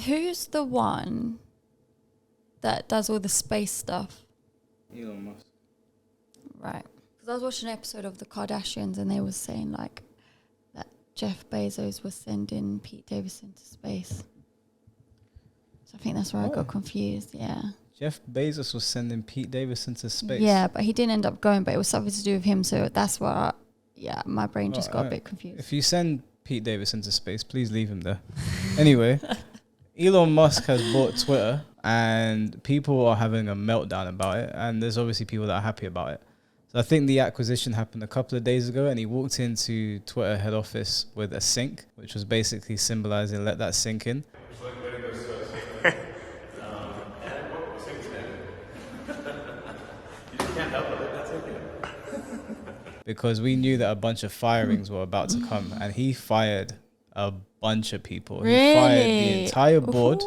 who's the one that does all the space stuff? Elon Musk. Right. Because I was watching an episode of the Kardashians and they were saying like that Jeff Bezos was sending Pete Davidson to space. So I think that's where I got confused. Yeah. Jeff Bezos was sending Pete Davidson to space. Yeah, but he didn't end up going, but it was something to do with him. So that's why, my brain just got a bit confused. If you send Pete Davidson to space, please leave him there. Anyway, Elon Musk has bought Twitter and people are having a meltdown about it. And there's obviously people that are happy about it. So I think the acquisition happened a couple of days ago and he walked into Twitter head office with a sink, which was basically symbolizing let that sink in. Because we knew that a bunch of firings were about to come and he fired a bunch of people. Really? He fired the entire board.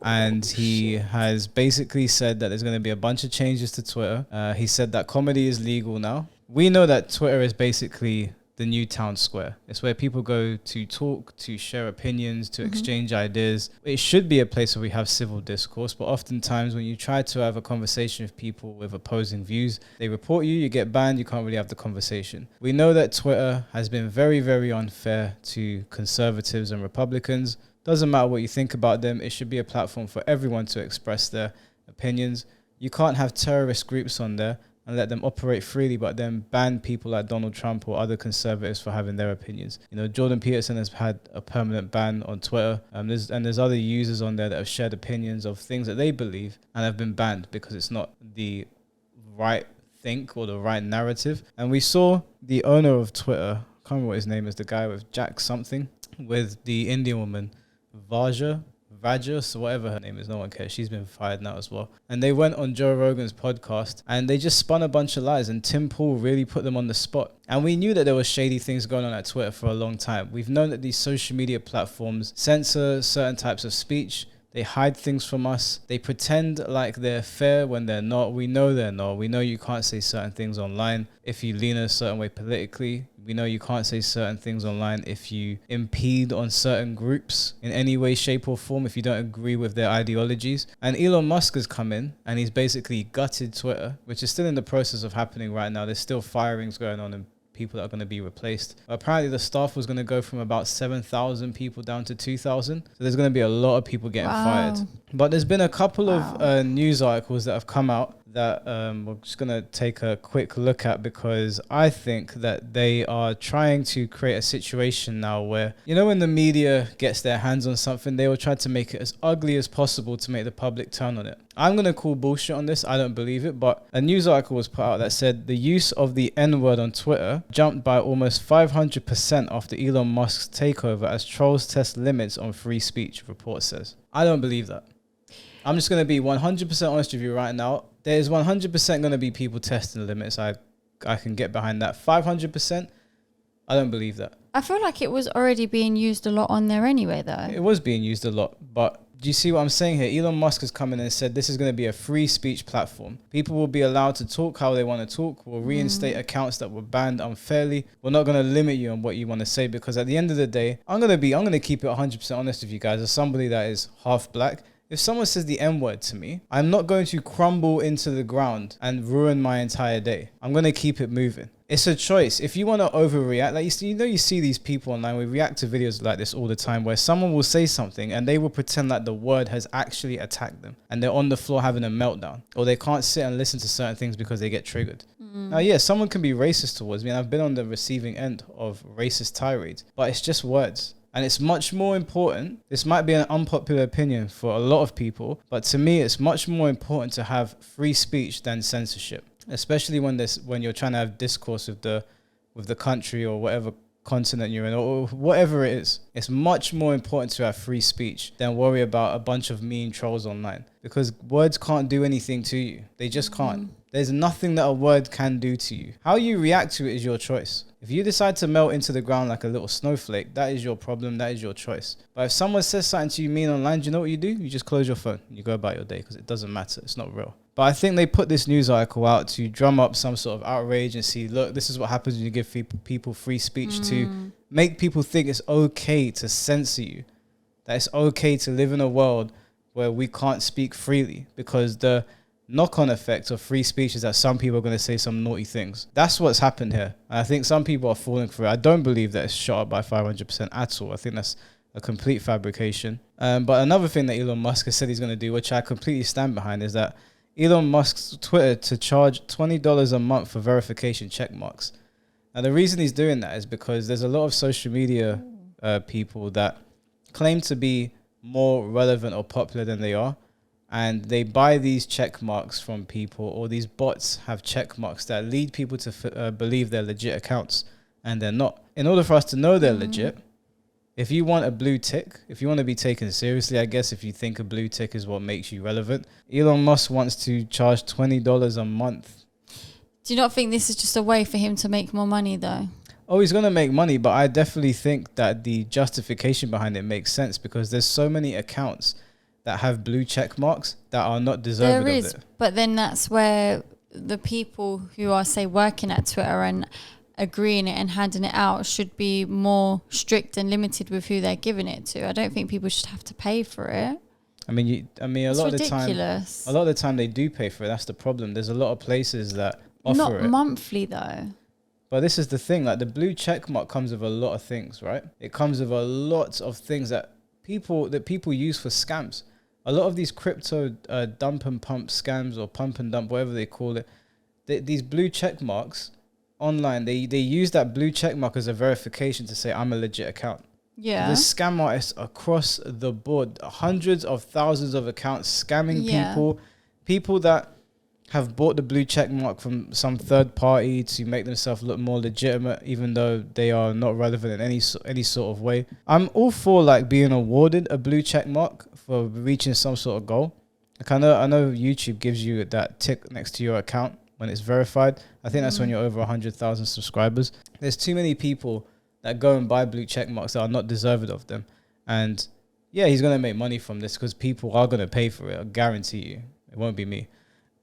And he has basically said that there's going to be a bunch of changes to Twitter. He said that comedy is legal now. We know that Twitter is basically the new town square. It's where people go to talk, to share opinions, to exchange ideas. It should be a place where we have civil discourse, but oftentimes when you try to have a conversation with people with opposing views, they report you, you get banned, you can't really have the conversation. We know that Twitter has been very, very unfair to conservatives and Republicans. Doesn't matter what you think about them, it should be a platform for everyone to express their opinions. You can't have terrorist groups on there and let them operate freely, but then ban people like Donald Trump or other conservatives for having their opinions. You know, Jordan Peterson has had a permanent ban on Twitter. There's other users on there that have shared opinions of things that they believe and have been banned because it's not the right think or the right narrative. And we saw the owner of Twitter, I can't remember what his name is, the guy with Jack something, with the Indian woman, Vajas, whatever her name is, no one cares. She's been fired now as well. And they went on Joe Rogan's podcast and they just spun a bunch of lies and Tim Pool really put them on the spot. And we knew that there were shady things going on at Twitter for a long time. We've known that these social media platforms censor certain types of speech. They hide things from us. They pretend like they're fair when they're not. We know they're not. We know you can't say certain things online if you lean a certain way politically. We know you can't say certain things online if you impede on certain groups in any way, shape or form, if you don't agree with their ideologies. And Elon Musk has come in and he's basically gutted Twitter, which is still in the process of happening right now. There's still firings going on and people that are going to be replaced. Apparently the staff was going to go from about 7,000 people down to 2,000. So there's going to be a lot of people getting fired. But there's been a couple of news articles that have come out that we're just going to take a quick look at because I think that they are trying to create a situation now where, you know, when the media gets their hands on something, they will try to make it as ugly as possible to make the public turn on it. I'm going to call bullshit on this. I don't believe it, but a news article was put out that said the use of the N-word on Twitter jumped by almost 500% after Elon Musk's takeover as trolls test limits on free speech, report says. I don't believe that. I'm just going to be 100% honest with you right now. There is 100% going to be people testing the limits. I can get behind that. 500%, I don't believe that. I feel like it was already being used a lot on there anyway, though. It was being used a lot, but do you see what I'm saying here? Elon Musk has come in and said this is going to be a free speech platform. People will be allowed to talk how they want to talk. We'll reinstate accounts that were banned unfairly. We're not going to limit you on what you want to say because at the end of the day, I'm going to keep it 100% honest with you guys as somebody that is half black. If someone says the N-word to me, I'm not going to crumble into the ground and ruin my entire day. I'm going to keep it moving. It's a choice. If you want to overreact, like you see these people online, we react to videos like this all the time where someone will say something and they will pretend like the word has actually attacked them and they're on the floor having a meltdown or they can't sit and listen to certain things because they get triggered. Now, yeah, someone can be racist towards me and I've been on the receiving end of racist tirades, but it's just words. And it's much more important. This might be an unpopular opinion for a lot of people, but to me, it's much more important to have free speech than censorship, especially when you're trying to have discourse with the country or whatever continent you're in or whatever it is. It's much more important to have free speech than worry about a bunch of mean trolls online because words can't do anything to you. They just can't. There's nothing that a word can do to you. How you react to it is your choice. If you decide to melt into the ground like a little snowflake, that is your problem. That is your choice. But if someone says something to you mean online, do you know what you do? You just close your phone. You go about your day because it doesn't matter. It's not real. But I think they put this news article out to drum up some sort of outrage and see, look, this is what happens when you give people free speech to make people think it's okay to censor you. that it's okay to live in a world where we can't speak freely, because the knock-on effect of free speech is that some people are going to say some naughty things. That's what's happened here. And I think some people are falling for it. I don't believe that it's shot up by 500% at all. I think that's a complete fabrication. But another thing that Elon Musk has said he's going to do, which I completely stand behind, is that Elon Musk's Twitter to charge $20 a month for verification check marks. Now, the reason he's doing that is because there's a lot of social media people that claim to be more relevant or popular than they are. And they buy these check marks from people, or these bots have check marks that lead people to believe they're legit accounts, and they're not. In order for us to know they're legit, if you want a blue tick, if you want to be taken seriously, I guess if you think a blue tick is what makes you relevant, Elon Musk wants to charge $20 a month. Do you not think this is just a way for him to make more money, though? Oh, he's going to make money, but I definitely think that the justification behind it makes sense, because there's so many accounts that have blue check marks that are not deserving There is, of it. but then that's where the people who are, say, working at Twitter and agreeing it and handing it out should be more strict and limited with who they're giving it to. I don't think people should have to pay for it. I mean, a lot ridiculous. of the time they do pay for it. That's the problem. There's a lot of places that offer Not it. monthly, though. But this is the thing, like the blue check mark comes with a lot of things, right? It comes with a lot of things that people use for scams. A lot of these crypto dump and pump scams, or pump and dump, whatever they call it, these blue check marks online, they use that blue check mark as a verification to say I'm a legit account. Yeah. There's scam artists across the board, hundreds of thousands of accounts scamming people that have bought the blue check mark from some third party to make themselves look more legitimate, even though they are not relevant in any sort of way. I'm all for like being awarded a blue check mark for reaching some sort of goal. Like I know YouTube gives you that tick next to your account when it's verified. I think that's when you're over 100,000 subscribers. There's too many people that go and buy blue check marks that are not deserving of them. And yeah, he's going to make money from this because people are going to pay for it. I guarantee you. It won't be me.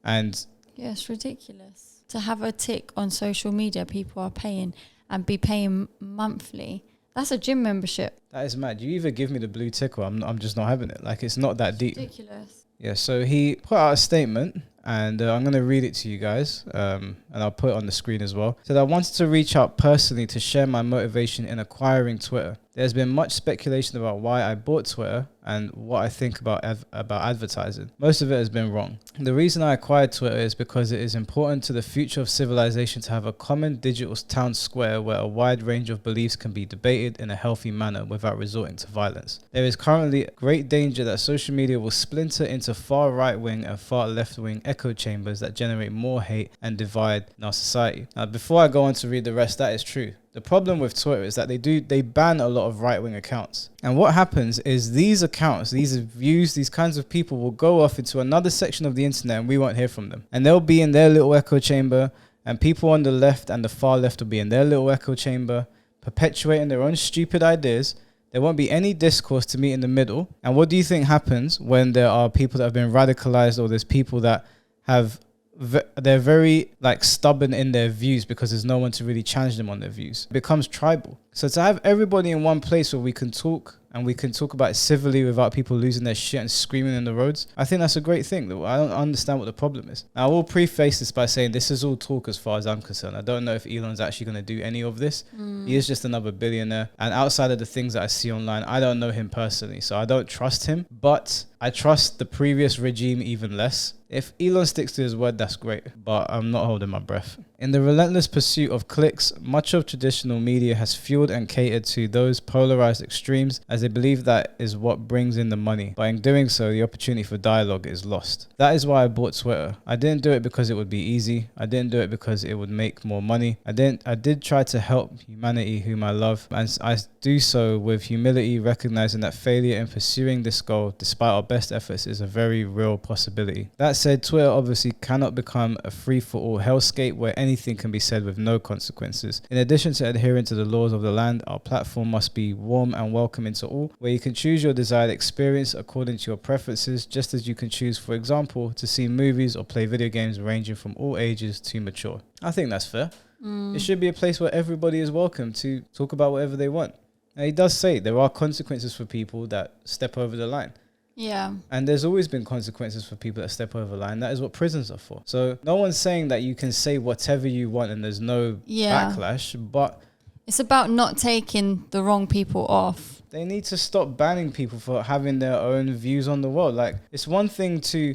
And yeah, it's ridiculous. To have a tick on social media, people are paying and be paying monthly. That's a gym membership. that is mad. You either give me the blue tick, or I'm just not having it. Like, it's not that deep. Ridiculous. Yeah, so he put out a statement, and I'm going to read it to you guys, and I'll put it on the screen as well. Said, I wanted to reach out personally to share my motivation in acquiring Twitter. There's been much speculation about why I bought Twitter and what I think about advertising. Most of it has been wrong. The reason I acquired Twitter is because it is important to the future of civilization to have a common digital town square where a wide range of beliefs can be debated in a healthy manner without resorting to violence. There is currently great danger that social media will splinter into far right-wing and far left-wing echo chambers that generate more hate and divide in our society. Now, before I go on to read the rest, that is true. The problem with Twitter is that they ban a lot of right-wing accounts. And what happens is these accounts, these views, these kinds of people will go off into another section of the internet and we won't hear from them. And they'll be in their little echo chamber, and people on the left and the far left will be in their little echo chamber, perpetuating their own stupid ideas. There won't be any discourse to meet in the middle. And what do you think happens when there are people that have been radicalized, or there's people that have they're very like stubborn in their views because there's no one to really challenge them on their views? It becomes tribal. So to have everybody in one place where we can talk, and we can talk about it civilly without people losing their shit and screaming in the roads, I think that's a great thing. I don't understand what the problem is. Now, I will preface this by saying this is all talk as far as I'm concerned. I don't know if Elon's actually going to do any of this. He is just another billionaire. And outside of the things that I see online, I don't know him personally, so I don't trust him. But I trust the previous regime even less. If Elon sticks to his word, that's great. But I'm not holding my breath. In the relentless pursuit of clicks, much of traditional media has fueled and catered to those polarized extremes, as they believe that is what brings in the money. But in doing so, the opportunity for dialogue is lost. That is why I bought Twitter. I didn't do it because it would be easy. I didn't do it because it would make more money. I did try to help humanity whom I love, and I do so with humility, recognizing that failure in pursuing this goal, despite our best efforts, is a very real possibility. That said, Twitter obviously cannot become a free-for-all hellscape where anything can be said with no consequences. In addition to adhering to the laws of the land, our platform must be warm and welcoming to all, where you can choose your desired experience according to your preferences, just as you can choose, for example, to see movies or play video games ranging from all ages to mature. I think that's fair. It should be a place where everybody is welcome to talk about whatever they want. And he does say there are consequences for people that step over the line. Yeah. And there's always been consequences for people that step over the line. That is what prisons are for. So no one's saying that you can say whatever you want and there's no backlash, but it's about not taking the wrong people off. they need to stop banning people for having their own views on the world. Like, it's one thing to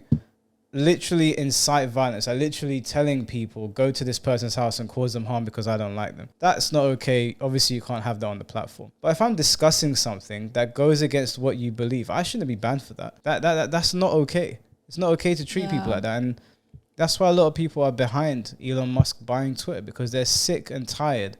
literally incite violence, like literally telling people go to this person's house and cause them harm because I don't like them. That's not okay. Obviously you can't have that on the platform. But if I'm discussing something that goes against what you believe, I shouldn't be banned for that. That's not okay. It's not okay to treat people like that. And that's why a lot of people are behind Elon Musk buying Twitter, because they're sick and tired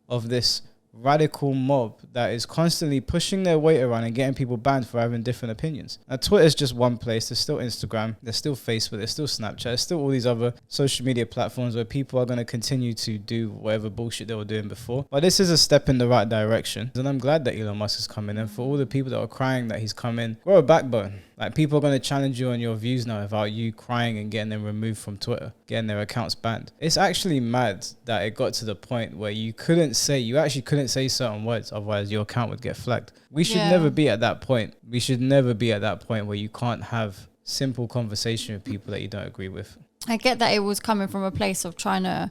of this radical mob that is constantly pushing their weight around and getting people banned for having different opinions. Now, Twitter is just one place. There's still Instagram, there's still Facebook, there's still Snapchat, there's still all these other social media platforms where people are going to continue to do whatever bullshit they were doing before. But this is a step in the right direction, and I'm glad that Elon Musk is coming. And for all the people that are crying that he's coming, grow a backbone. Like, people are going to challenge you on your views now about you crying and getting them removed from Twitter, getting their accounts banned. It's actually mad that it got to the point where you actually couldn't say certain words, otherwise your account would get flagged. We should never be at that point. We should never be at that point where you can't have simple conversation with people that you don't agree with. I get that it was coming from a place of trying to,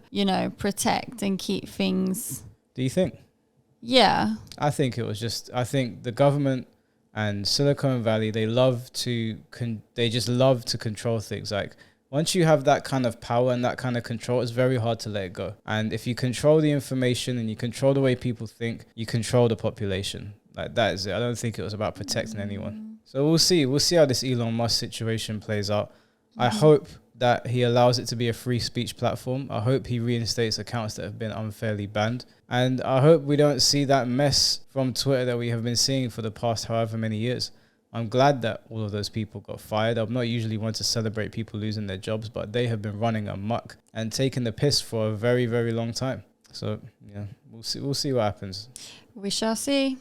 protect and keep things. Do you think? Yeah. I think the government and Silicon Valley, they just love to control things. Like, once you have that kind of power and that kind of control, it's very hard to let it go. And if you control the information and you control the way people think, you control the population. Like, that is it. I don't think it was about protecting anyone. So we'll see. We'll see how this Elon Musk situation plays out. I hope that he allows it to be a free speech platform. I hope he reinstates accounts that have been unfairly banned. And I hope we don't see that mess from Twitter that we have been seeing for the past however many years. I'm glad that all of those people got fired. I'm not usually one to celebrate people losing their jobs, but they have been running amok and taking the piss for a very, very long time. So, yeah, we'll see what happens. We shall see.